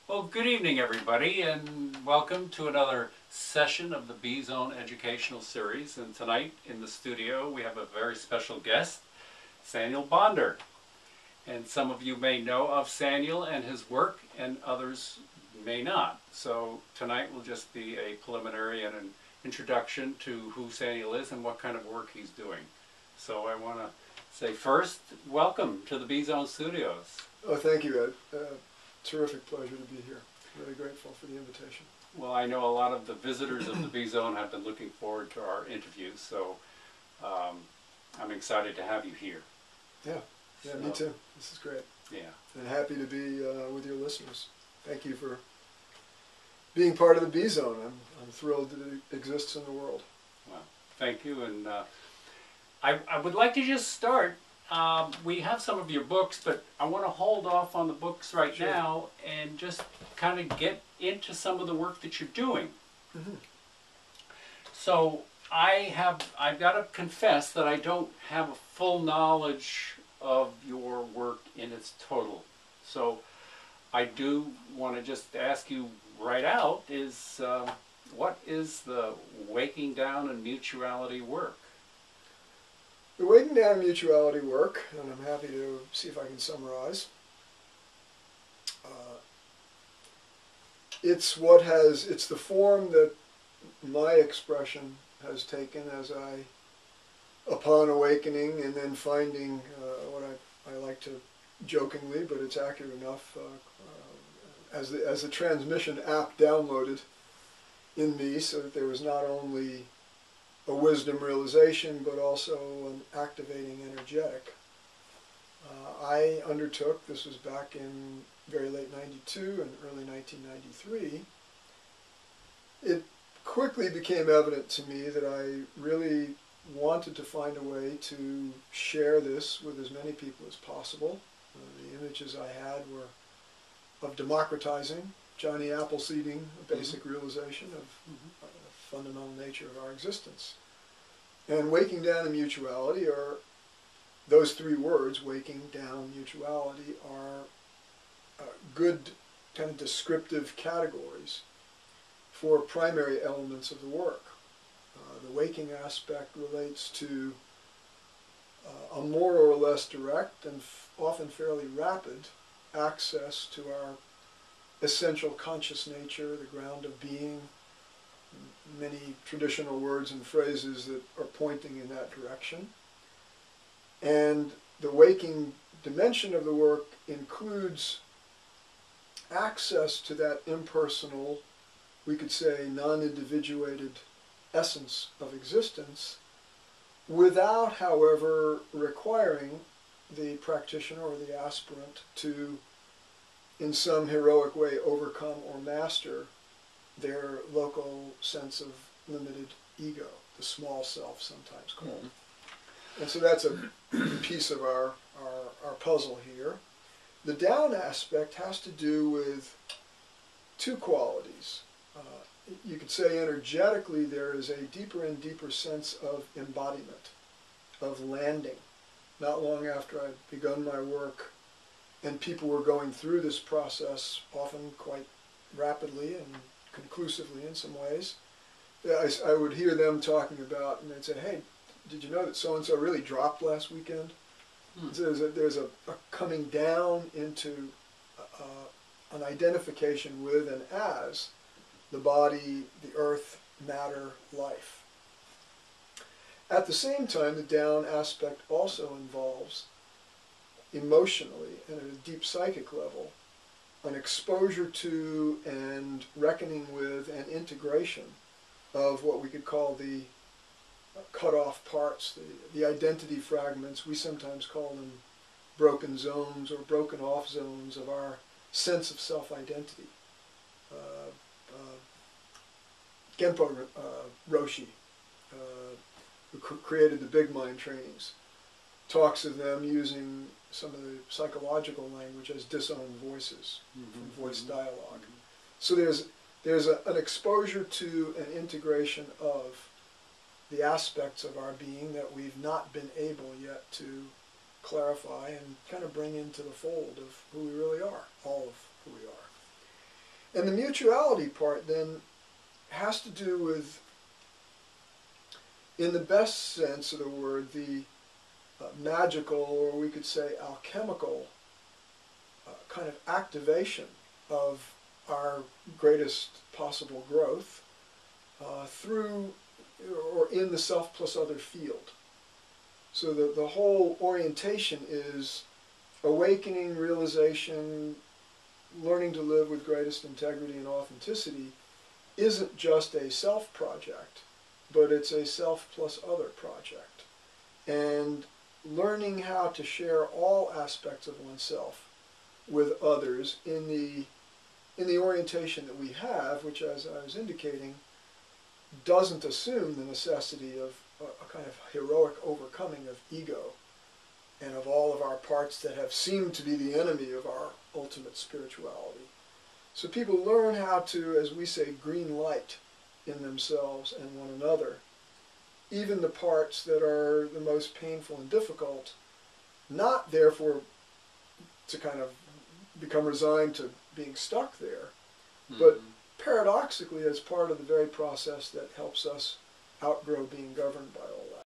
Well, good evening, everybody, and welcome to another session of the B-Zone Educational Series. And tonight in the studio, we have a very special guest, Saniel Bonder. And some of you may know of Saniel and his work, and others may not. So tonight will just be a preliminary and an introduction to who Saniel is and what kind of work he's doing. So I want to say first, welcome to the B-Zone Studios. Oh, thank you, Ed. Terrific pleasure to be here. Really grateful for the invitation. Well, I know a lot of the visitors of the B-Zone have been looking forward to our interviews, so I'm excited to have you here. Yeah, So, me too. This is great. Yeah. And happy to be with your listeners. Thank you for being part of the B-Zone. I'm thrilled that it exists in the world. Well, thank you. And I would like to just start. We have some of your books, but I want to hold off on the books right Sure. now and just kind of get into some of the work that you're doing. Mm-hmm. So I've got to confess that I don't have a full knowledge of your work in its total. So I do want to just ask you right out is what is the Waking Down and Mutuality work? The Waking Down Mutuality work, and I'm happy to see if I can summarize. It's the form that my expression has taken as upon awakening and then finding what I like to jokingly, but it's accurate enough, as the transmission app downloaded in me, so that there was not only a wisdom realization, but also an activating energetic. I undertook, this was back in very late 92 and early 1993, it quickly became evident to me that I really wanted to find a way to share this with as many people as possible. The images I had were of democratizing, Johnny Appleseeding, a basic realization of the fundamental nature of our existence. And waking down and mutuality are, those three words, waking down, mutuality, are good kind of descriptive categories for primary elements of the work. The waking aspect relates to a more or less direct and often fairly rapid access to our essential conscious nature, the ground of being, many traditional words and phrases that are pointing in that direction. And the waking dimension of the work includes access to that impersonal, we could say non-individuated essence of existence, without, however, requiring the practitioner or the aspirant to, in some heroic way, overcome or master their local sense of limited ego, the small self sometimes called. Mm-hmm. And so that's a piece of our puzzle here. The down aspect has to do with two qualities. You could say energetically there is a deeper and deeper sense of embodiment, of landing. Not long after I'd begun my work and people were going through this process, often quite rapidly and conclusively in some ways, I would hear them talking about, and they'd say, hey, did you know that so-and-so really dropped last weekend? So there's a coming down into an identification with and as the body, the earth, matter, life. At the same time, the down aspect also involves, emotionally and at a deep psychic level, an exposure to and reckoning with and integration of what we could call the cut-off parts, the identity fragments. We sometimes call them broken zones or broken off zones of our sense of self-identity. Genpo Roshi, who created the Big Mind trainings, talks of them using some of the psychological language as disowned voices, from voice dialogue. So there's an exposure to an integration of the aspects of our being that we've not been able yet to clarify and kind of bring into the fold of who we really are, all of who we are. And the mutuality part then has to do with, in the best sense of the word, the magical, or we could say alchemical, kind of activation of our greatest possible growth through or in the self plus other field. So the whole orientation is awakening, realization, learning to live with greatest integrity and authenticity isn't just a self project, but it's a self plus other project. And learning how to share all aspects of oneself with others in the orientation that we have, which, as I was indicating, doesn't assume the necessity of a kind of heroic overcoming of ego and of all of our parts that have seemed to be the enemy of our ultimate spirituality. So people learn how to, as we say, green light in themselves and one another, even the parts that are the most painful and difficult, not therefore to kind of become resigned to being stuck there, but paradoxically as part of the very process that helps us outgrow being governed by all that.